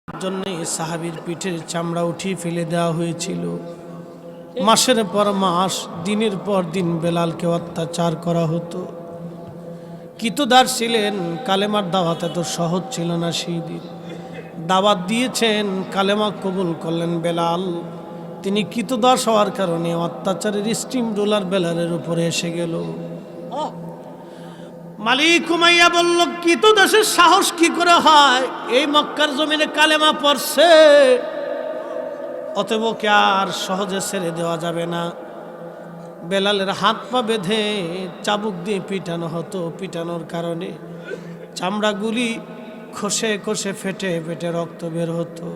জন্য সাহাবীর পিঠের চামড়া উঠিয়ে ফেলে দেওয়া হয়েছিল। মাসের পর মাস, দিনের পর দিন বেলালকে অত্যাচার করা হতো। কিতদার ছিলেন, কালেমার দাওয়াত এত সহজ ছিল না। সেই দিন দাওয়াত দিয়েছেন, কালেমা কবুল করলেন বেলাল। তিনি কিতদাস হওয়ার কারণে অত্যাচারের স্টিম রোলার বেলালের উপরে এসে গেল। মালিক উমাইয়া বলল, কিতদাসের সাহস কি করে হয়? এই মক্কার জমিনে কালেমা পড়ছে, অতএব কে আর সহজে ছেড়ে দেওয়া যাবে না। বেলালের হাত পা বেঁধে চাবুক দিয়ে পিটানো হতো। পিটানোর কারণে চামড়াগুলি খসে খসে ফেটে ফেটে রক্ত বের হতো।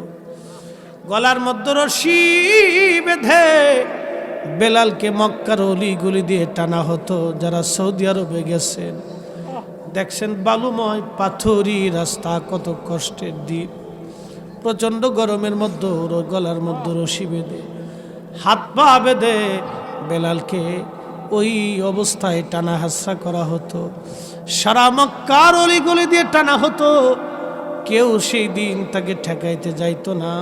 গলার মধ্যে রশি বেঁধে বেলালকে মক্কার অলিগুলি দিয়ে টানা হতো। যারা সৌদি আরবে গেছেন দেখছেন, বালুময় পাথরি রাস্তা, কত কষ্টের দিন। প্রচণ্ড গরমের মধ্যে গলার মধ্যে রশি বেঁধে হাত পা বেঁধে বেলালকে ওই অবস্থায় টানা হাসরা করা হতো। সারা মক্কার অলিগলি দিয়ে টানা হতো। কেউ সেই দিন তাকে ঠেকাইতে যাইতো না,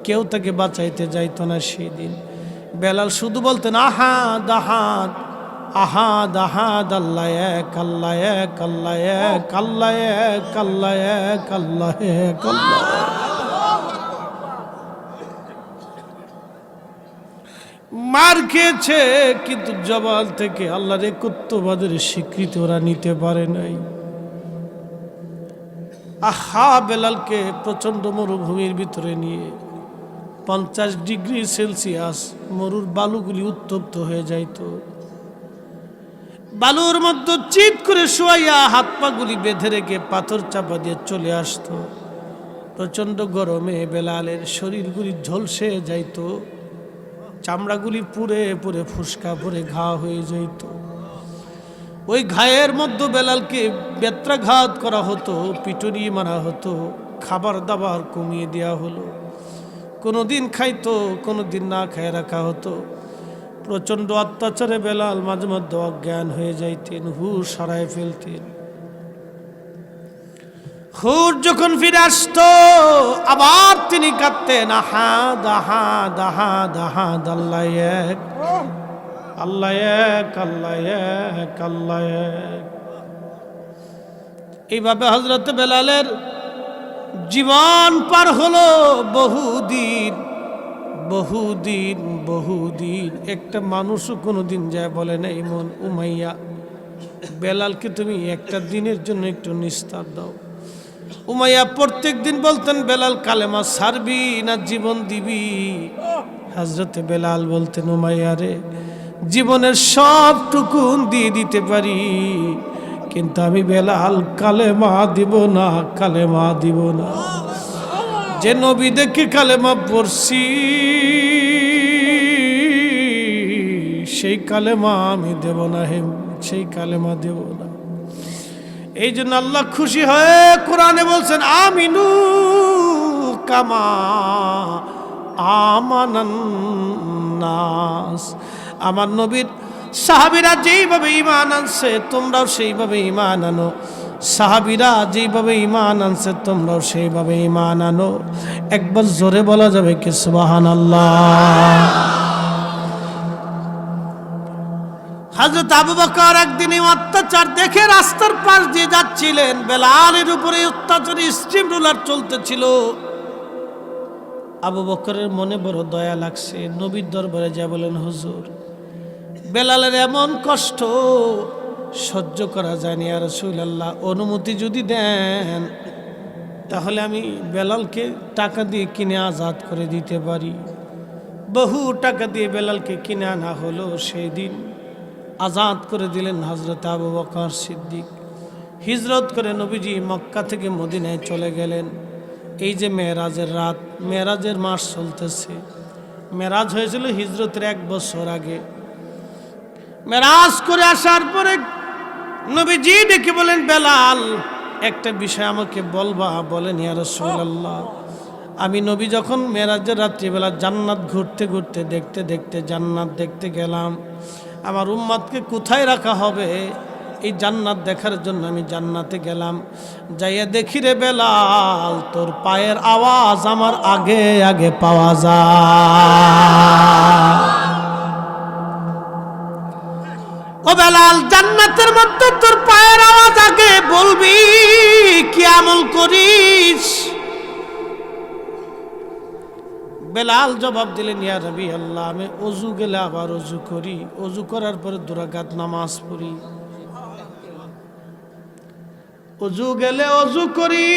কেউ তাকে বাঁচাইতে যাইতো না। সেই দিন বেলাল শুধু বলতেন, আহাদ আহাদ আহাদ আহাদ, আল্লাহ এক, আল্লাহ এক, আল্লাহ এক, আল্লাহ এক, আল্লাহ এক, আল্লাহ এক, আল্লাহ এক। মার খেয়েছে, কিন্তু জবান থেকে আল্লাহর একত্ববাদের স্বীকৃতি ওরা নিতে পারে নাই। আহা, বেলালকে প্রচন্ড মরুভূমির ভিতরে নিয়ে 50 ডিগ্রি সেলসিয়াস মরুর বালুগুলি উত্তপ্ত হয়ে যাইত। বালুর মধ্যে চিৎ করে শোয়াইয়া হাত পাগুলি বেঁধে রেখে পাথর চাপা দিয়ে চলে আসতো। প্রচন্ড গরমে বেলালের শরীরগুলি ঝলসে যাইত, চামড়াগুলি পুড়ে পুড়ে ফুসকা পরে ঘা হয়ে যাইত। ওই ঘায়ের মধ্যে বেলালকে বেত্রাঘাত করা হতো, পিটুনি মারা হতো, খাবার দাবার কমিয়ে দেওয়া হলো। কোনোদিন খাইতো, কোনোদিন না খায় রাখা হতো। প্রচণ্ড অত্যাচারে বেলাল মাঝে মধ্যে অজ্ঞান হয়ে যাইতেন, হুশ হারায় ফেলতেন। হুশ যখন ফিরে আসতো, আবার তিনি কাঁদতেন, আহাদ আহাদ আহাদ আহাদ, আল্লাহ এক, আল্লাহ এক, আল্লাহ এক, আল্লাহ এক। এইভাবে হযরত বেলালের জীবন পার হলো বহুদিন বহুদিন বহুদিন। একটা মানুষও কোনোদিন যায় বলে না, ইমন উমাইয়া, বেলালকে তুমি একটা দিনের জন্য একটু নিস্তার দাও। উমাইয়া প্রত্যেক দিন বলতেন, বেলাল কালেমা ছাড়বি না জীবন দিবি? হযরতে বেলাল বলতেন, উমাইয়া রে, জীবনের সবটুকু দিয়ে দিতে পারি, কিন্তু আমি বেলাল কালেমা দিব না, কালেমা দিব না। যে নবী দেখে কালেমা পড়ছি, সেই কালেমা আমি দেব না, হে, সেই কালেমা দেব না। এই জন্য আল্লাহ খুশি হয়ে কোরআনে বলছেন, আমিনু কামা আমানান নাস। আমার নবীর সাহাবীরা যেইভাবে ঈমান আনছে তোমরাও সেইভাবে ঈমান আনো। সাহাবীরা যেইভাবে ঈমান আনছে তোমরাও সেইভাবে ঈমান আনো। একবার জোরে বলা যাবে কি সুবহানাল্লাহ? হযরত আবু বকর একদিন অত্যাচার দেখে রাস্তার পাশ দিয়ে যাচ্ছিলেন। বেলালের উপরে অত্যাচারী স্টিম রোলার চলতেছিল। আবু বকরের মনে বড় দয়া লাগছে। নবীর দরবারে যা বলেন, হুজুর, বেলালের এমন কষ্ট সহ্য করা যায়নি, ইয়া রাসূলুল্লাহ, অনুমতি যদি দেন তাহলে আমি বেলালকে টাকা দিয়ে কিনে আজাদ করে দিতে পারি। বহু টাকা দিয়ে বেলালকে কিনে আনা হলো। সেই দিন আজাদ করে দিলেন হযরত আবু বকর সিদ্দিক। হিজরত করে নবীজি মক্কা থেকে মদিনায় চলে গেলেন। এই যে মেরাজের রাত, মেরাজের মাস চলতেছে। মেরাজ হয়েছিল হিজরতের 1 বছর আগে। মেরাজ করে আসার পরে নবীজি ডেকে বলেন, বেলাল, একটা বিষয় আমাকে বলবা? বলেন, ইয়া রাসূলুল্লাহ। আমি নবী যখন মেরাজের রাত্রিবেলা জান্নাত ঘুরতে ঘুরতে দেখতে দেখতে জান্নাত দেখতে গেলাম, আমার উম্মতকে কোথায় রাখা হবে এই জান্নাত দেখার জন্য আমি জান্নাতে গেলাম, যাইয়া দেখি রে বেলাল তোর পায়ের আওয়াজ আমার আগে আগে পাওয়া যায়। ও বেলাল, জান্নাতের মধ্যে তোর পায়ের আওয়াজ আগে, বলবি কি আমল করিস? বেলাল জবাব দিলেন, ইয়া নবী আল্লাহ, আমি অজু গেলে আবার অজু করি, অজু করার পরে 2 রাকাত নামাজ পড়ি, অজু গেলে অজু করি,